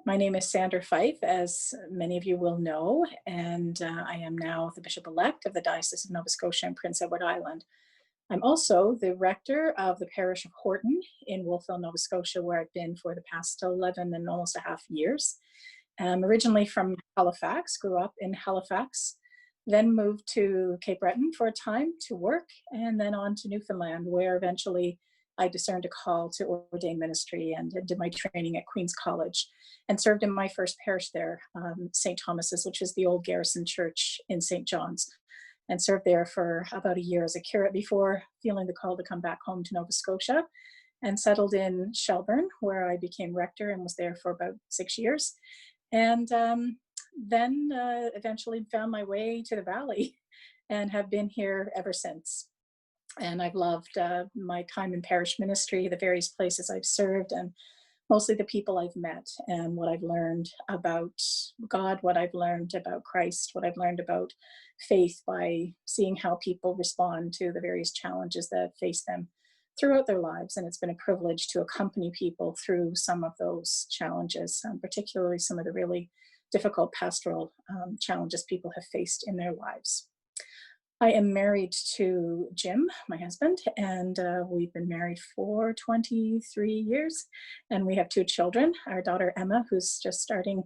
My name is Sandra Fyfe, as many of you will know, and I am now the Bishop-elect of the Diocese of Nova Scotia and Prince Edward Island. I'm also the rector of the parish of Horton in Wolfville, Nova Scotia, where I've been for the past 11 and almost a half years. I'm originally from Halifax, grew up in Halifax, then moved to Cape Breton for a time to work, and then on to Newfoundland, where eventually I discerned a call to ordain ministry and did my training at Queen's College and served in my first parish there, St. Thomas's, which is the old garrison church in St. John's, and served there for about a year as a curate before feeling the call to come back home to Nova Scotia and settled in Shelburne, where I became rector and was there for about 6 years. And then eventually found my way to the Valley and have been here ever since. And I've loved my time in parish ministry, the various places I've served, and mostly the people I've met and what I've learned about God, what I've learned about Christ, what I've learned about faith by seeing how people respond to the various challenges that face them throughout their lives. And it's been a privilege to accompany people through some of those challenges, particularly some of the really difficult pastoral challenges people have faced in their lives. I am married to Jim, my husband, and we've been married for 23 years, and we have 2 children. Our daughter Emma, who's just starting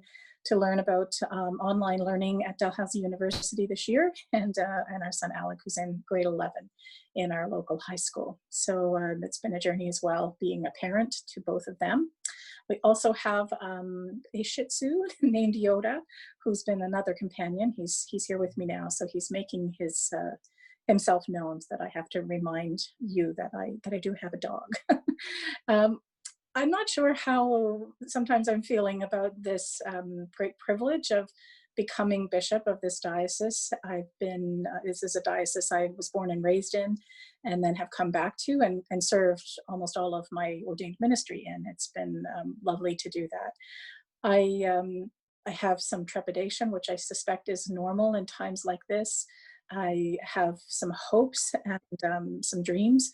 to learn about online learning at Dalhousie University this year, and our son Alec, who's in grade 11 in our local high school. So it's been a journey as well, being a parent to both of them. We also have a Shih Tzu named Yoda, who's been another companion. He's here with me now, so he's making his himself known, so that I have to remind you that I do have a dog. I'm not sure how sometimes I'm feeling about this great privilege of becoming bishop of this diocese. This is a diocese I was born and raised in, and then have come back to and served almost all of my ordained ministry in. It's been lovely to do that. I have some trepidation, which I suspect is normal in times like this. I have some hopes and some dreams.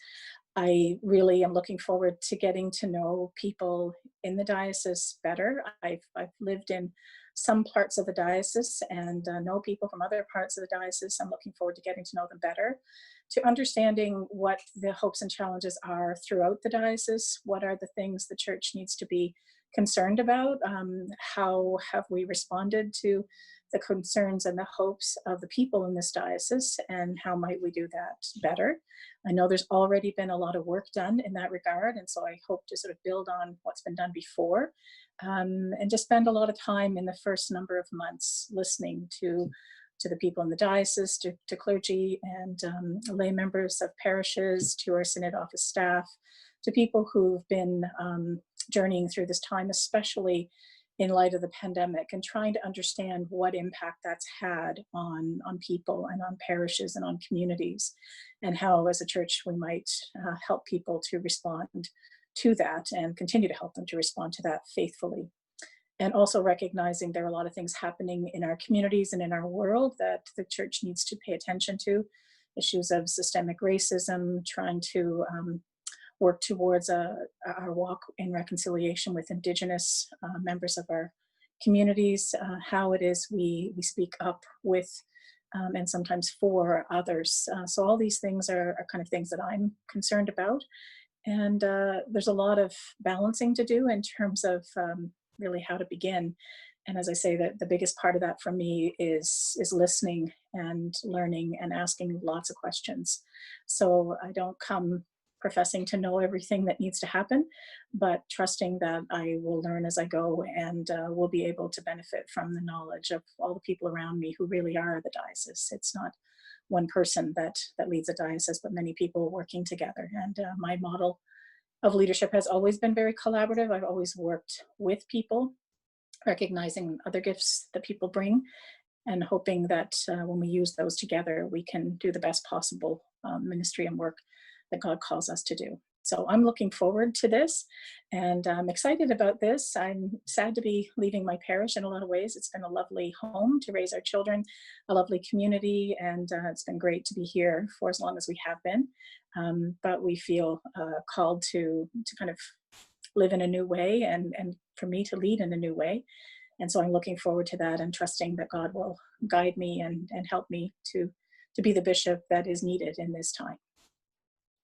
I really am looking forward to getting to know people in the diocese better. I've lived in some parts of the diocese and know people from other parts of the diocese. I'm looking forward to getting to know them better, to understanding what the hopes and challenges are throughout the diocese. What are the things the church needs to be concerned about? How have we responded to the concerns and the hopes of the people in this diocese, and how might we do that better? I know there's already been a lot of work done in that regard, and so I hope to sort of build on what's been done before, and just spend a lot of time in the first number of months listening to the people in the diocese, to clergy and lay members of parishes, to our synod office staff, to people who've been journeying through this time, especially in light of the pandemic, and trying to understand what impact that's had on people and on parishes and on communities, and how as a church we might help people to respond to that and continue to help them to respond to that faithfully. And also recognizing there are a lot of things happening in our communities and in our world that the church needs to pay attention to, issues of systemic racism, trying to work towards our walk in reconciliation with Indigenous members of our communities, how it is we speak up with and sometimes for others. So all these things are kind of things that I'm concerned about. And there's a lot of balancing to do in terms of really how to begin. And as I say, that the biggest part of that for me is listening and learning and asking lots of questions. So I don't come professing to know everything that needs to happen, but trusting that I will learn as I go, and will be able to benefit from the knowledge of all the people around me who really are the diocese. It's not one person that leads a diocese, but many people working together. And my model of leadership has always been very collaborative. I've always worked with people, recognizing other gifts that people bring, and hoping that when we use those together, we can do the best possible ministry and work that God calls us to do. So I'm looking forward to this, and I'm excited about this. I'm sad to be leaving my parish in a lot of ways. It's been a lovely home to raise our children, a lovely community, and it's been great to be here for as long as we have been. But we feel called to kind of live in a new way, and for me to lead in a new way. And so I'm looking forward to that and trusting that God will guide me and help me to be the bishop that is needed in this time.